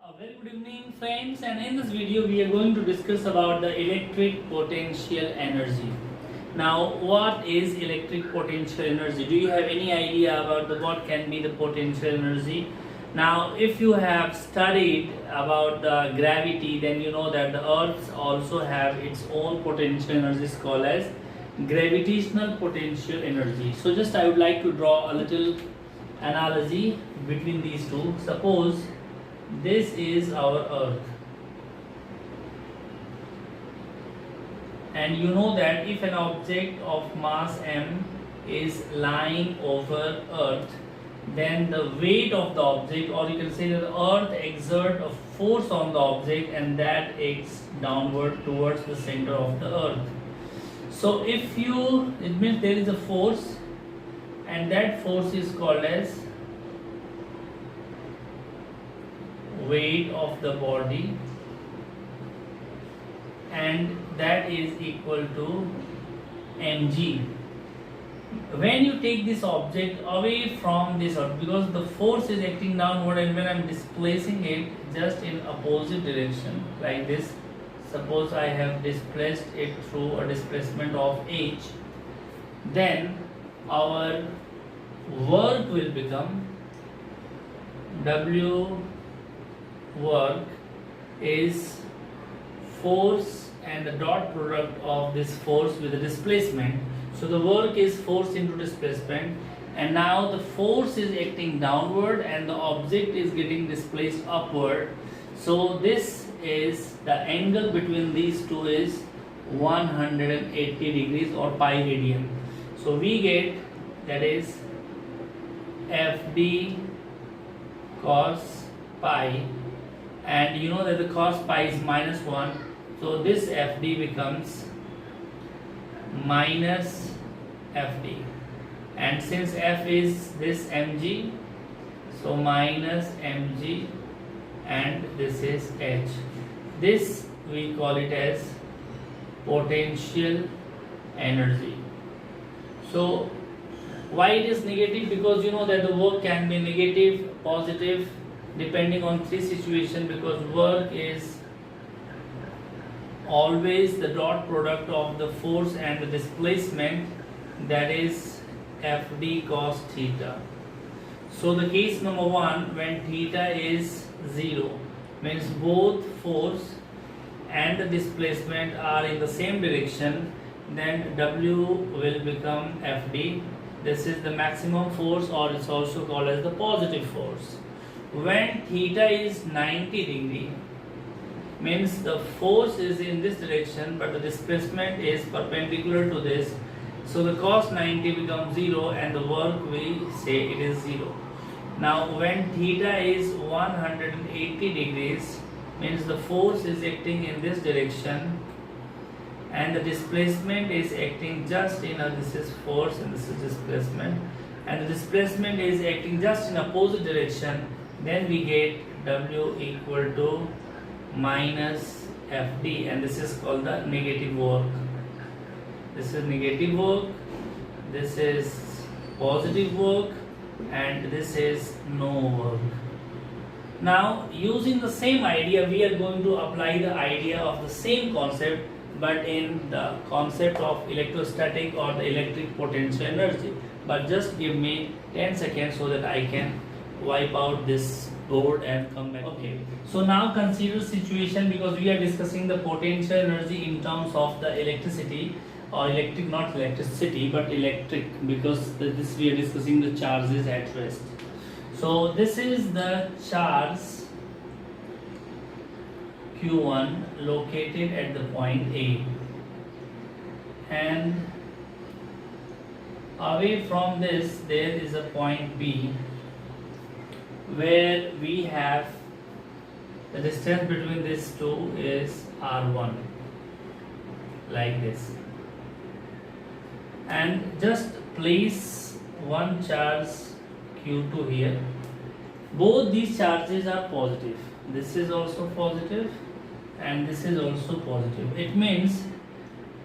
A very good evening friends, and in this video we are going to discuss about the electric potential energy. Now what is electric potential energy? Do you have any idea about what can be the potential energy? Now if you have studied about the gravity, then you know that the earth also have its own potential energy called as gravitational potential energy. So just I would like to draw a little analogy between these two. Suppose this is our earth, and you know that if an object of mass m is lying over earth, then the weight of the object, or you can say that the earth exert a force on the object, and that acts downward towards the center of the earth. So if you, it means there is a force, and that force is called as weight of the body, and that is equal to mg. When you take this object away from this earth, because the force is acting downward, and when I am displacing it just in opposite direction like this, suppose I have displaced it through a displacement of h, then our work will become W work is force and the dot product of this force with the displacement. So the work is force into displacement, and now the force is acting downward and the object is getting displaced upward. So this is the angle between these two is 180 degrees or pi radian. So we get, that is FD cos pi, and you know that the cos pi is -1, so this FD becomes minus FD, and since F is this mg, so minus mg, and this is h. This we call it as potential energy. So why it is negative? Because you know that the work can be negative, positive, depending on three situations, because work is always the dot product of the force and the displacement, that is FD cos theta. So the case number 1, when theta is 0, means both force and the displacement are in the same direction, then W will become FD. This is the maximum force, or it's also called as the positive force. When theta is 90 degree, means the force is in this direction but the displacement is perpendicular to this, so the cos 90 becomes 0 and the work we say it is 0. Now when theta is 180 degrees, means the force is acting in this direction and the displacement is acting just in this is force and this is displacement, and the displacement is acting just in opposite direction, then we get W equal to minus FD, and this is called the negative work. This is negative work, this is positive work, and this is no work. Now using the same idea, we are going to apply the idea of the same concept, but in the concept of electrostatic or the electric potential energy. But just give me 10 seconds so that I can wipe out this board and come back. Okay, so now consider situation, because we are discussing the potential energy in terms of the electricity, or electric, not electricity but electric, because this we are discussing the charges at rest. So this is the charge Q1 located at the point A, and away from this there is a point B where we have the distance between these two is R1, like this, and just place one charge Q2 here. Both these charges are positive, this is also positive and this is also positive. It means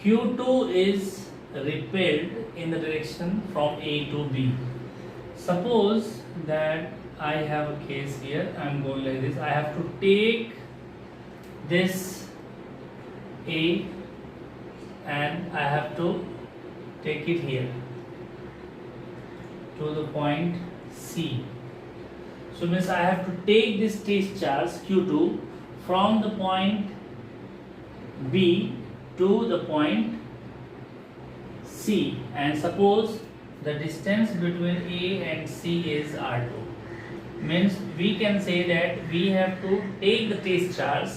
Q2 is repelled in the direction from A to B. Suppose that I have a case here. I'm going like this. I have to take this A and I have to take it here to the point C. So means I have to take this test charge Q2 from the point B to the point C, and suppose the distance between A and C is R2. Means we can say that we have to take the test charge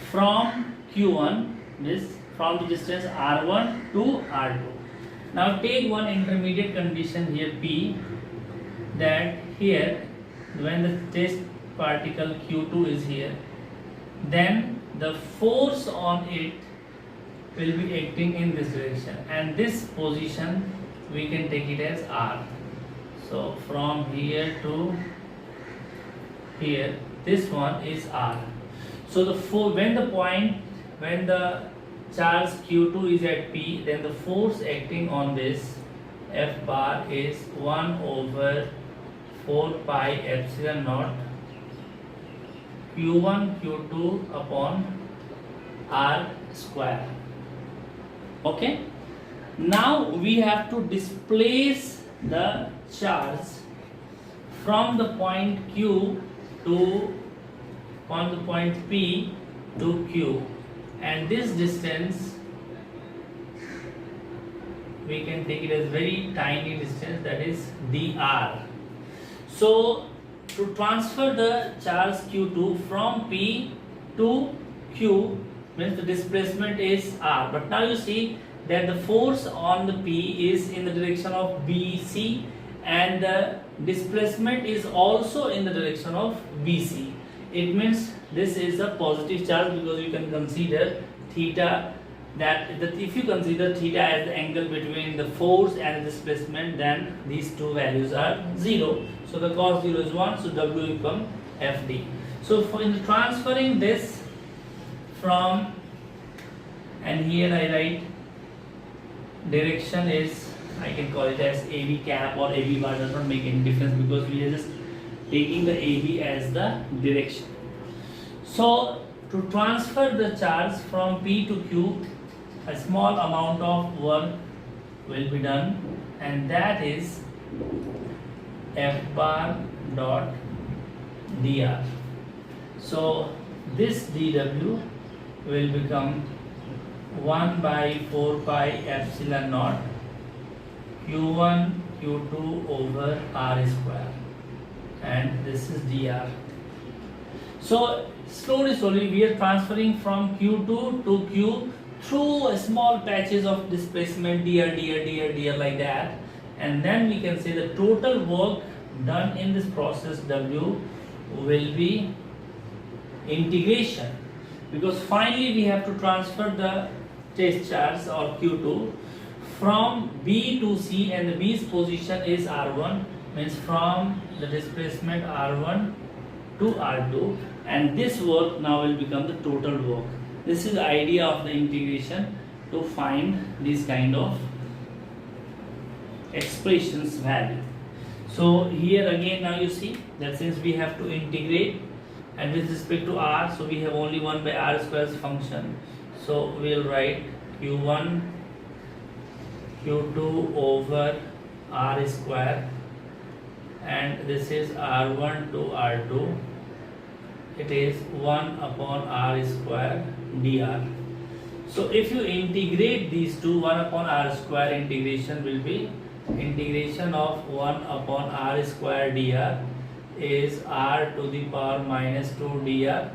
from Q1, this from the distance R1 to R2. Now take one intermediate condition here P, that here when the test particle Q2 is here, then the force on it will be acting in this direction, and this position we can take it as R. So from here to here, this one is R. So when the charge Q2 is at P, then the force acting on this F bar is 1 over 4 pi epsilon naught Q1 Q2 upon R square. Okay. Now we have to displace the charge from the point Q to the point P to Q, and this distance we can take it as very tiny distance, that is dr. So to transfer the charge Q2 from P to Q means the displacement is R, but now you see that the force on the P is in the direction of BC and the displacement is also in the direction of BC. It means this is a positive charge, because you can consider theta, that if you consider theta as the angle between the force and the displacement, then these two values are 0. So the cos 0 is 1, so W will become FD. So for in transferring this from, and here I write direction is, I can call it as AB cap or AB bar, does not make any difference because we are just taking the AB as the direction. So to transfer the charge from P to Q, a small amount of work will be done, and that is F bar dot dr. So this dW will become 1 by 4 pi epsilon naught Q1 Q2 over R square, and this is dr. So slowly we are transferring from Q2 to Q through small patches of displacement dr like that, and then we can say the total work done in this process W will be integration, because finally we have to transfer the test charge or Q2 from B to C, and the B's position is R1, means from the displacement R1 to R2, and this work now will become the total work. This is the idea of the integration, to find this kind of expressions value. So here again now you see that since we have to integrate and with respect to R, so we have only 1 by R square's function. So we'll write Q1 Q2 over R square, and this is R1 to R2. It is 1 upon R square dr. So if you integrate these two, 1 upon R square integration will be integration of 1 upon R square dr is R to the power minus 2 dr,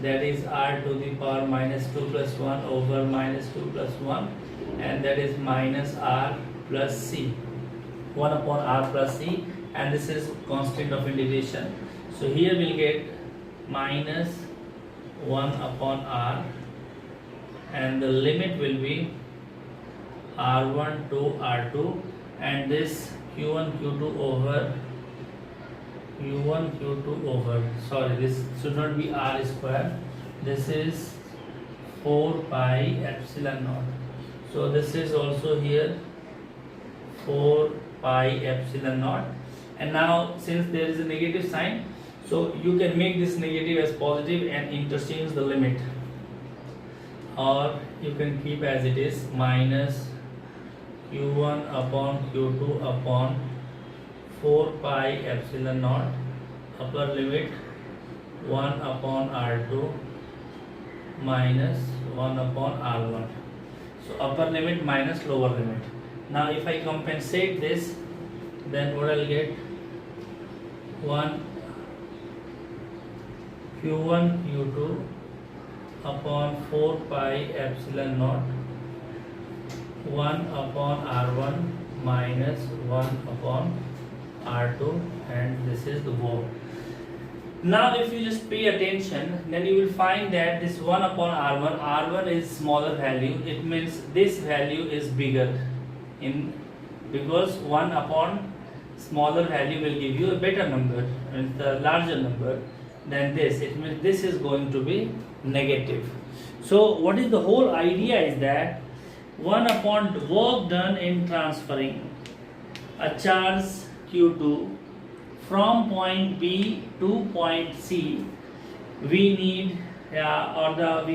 that is R to the power minus 2 plus 1 over minus 2 plus 1, and that is minus R plus C, 1 upon R plus C, and this is constant of integration. So here we'll get minus 1 upon R, and the limit will be R1 to R2, and this Q1 Q2 over Q1 Q2 over, sorry, this should not be R square, this is 4 pi epsilon naught. So this is also here 4 pi epsilon naught, and now since there is a negative sign, so you can make this negative as positive and interchange the limit, or you can keep as it is minus q1 upon q2 upon 4 pi epsilon naught upper limit 1 upon r2 minus 1 upon r1. So upper limit minus lower limit. Now if I compensate this, then what I'll get, 1 q1 q2 upon 4 pi epsilon naught 1 upon r1 minus 1 upon r2, and this is the work. Now if you just pay attention, then you will find that this 1 upon r1 is smaller value. It means this value is bigger, because 1 upon smaller value will give you a better number, and the larger number than this. It means this is going to be negative. So what is the whole idea is that 1 upon work done in transferring a charge q2 from point B to point C, we need we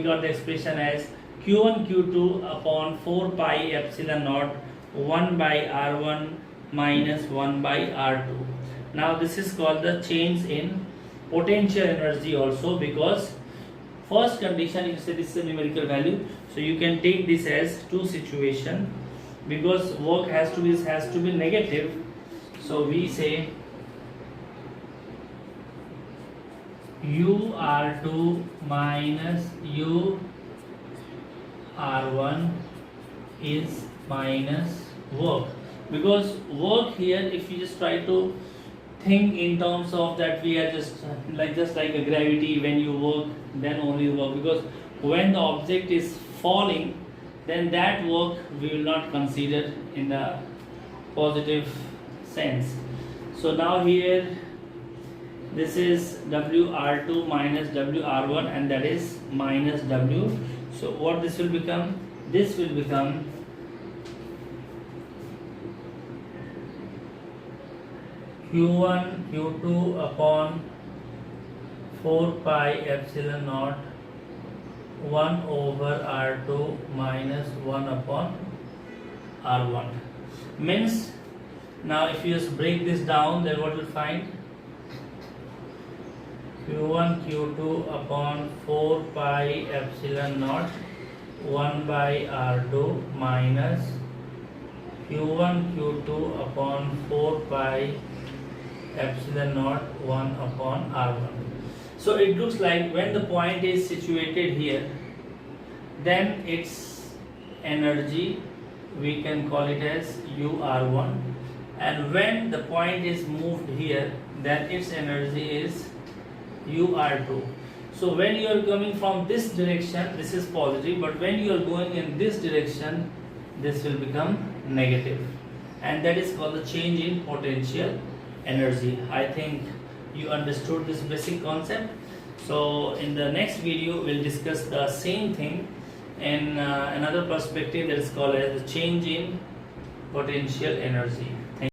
got the expression as q1 q2 upon 4 pi epsilon naught 1 by r1 minus 1 by r2. Now this is called the change in potential energy also, because first condition you say this is a numerical value, so you can take this as two situation, because work has to be negative. So we say UR2 minus UR1 is minus work, because work here, if you just try to think in terms of that, we are just like a gravity, when you work then only work, because when the object is falling, then that work we will not consider in the positive sense. So now here this is WR2 minus WR1, and that is minus W. So what this will become? This will become Q1 Q2 upon 4 pi epsilon naught 1 over R2 minus 1 upon R1. Means, now if you just break this down, then what will find? Q1 Q2 upon 4 pi epsilon naught 1 by R2 minus Q1 Q2 upon 4 pi epsilon naught 1 upon R1. So it looks like when the point is situated here, then its energy we can call it as UR1, and when the point is moved here, then its energy is UR2. So when you are coming from this direction, this is positive, but when you are going in this direction, this will become negative, and that is called the change in potential energy. I think you understood this basic concept. So in the next video we'll discuss the same thing in another perspective, that is called as the change in potential energy.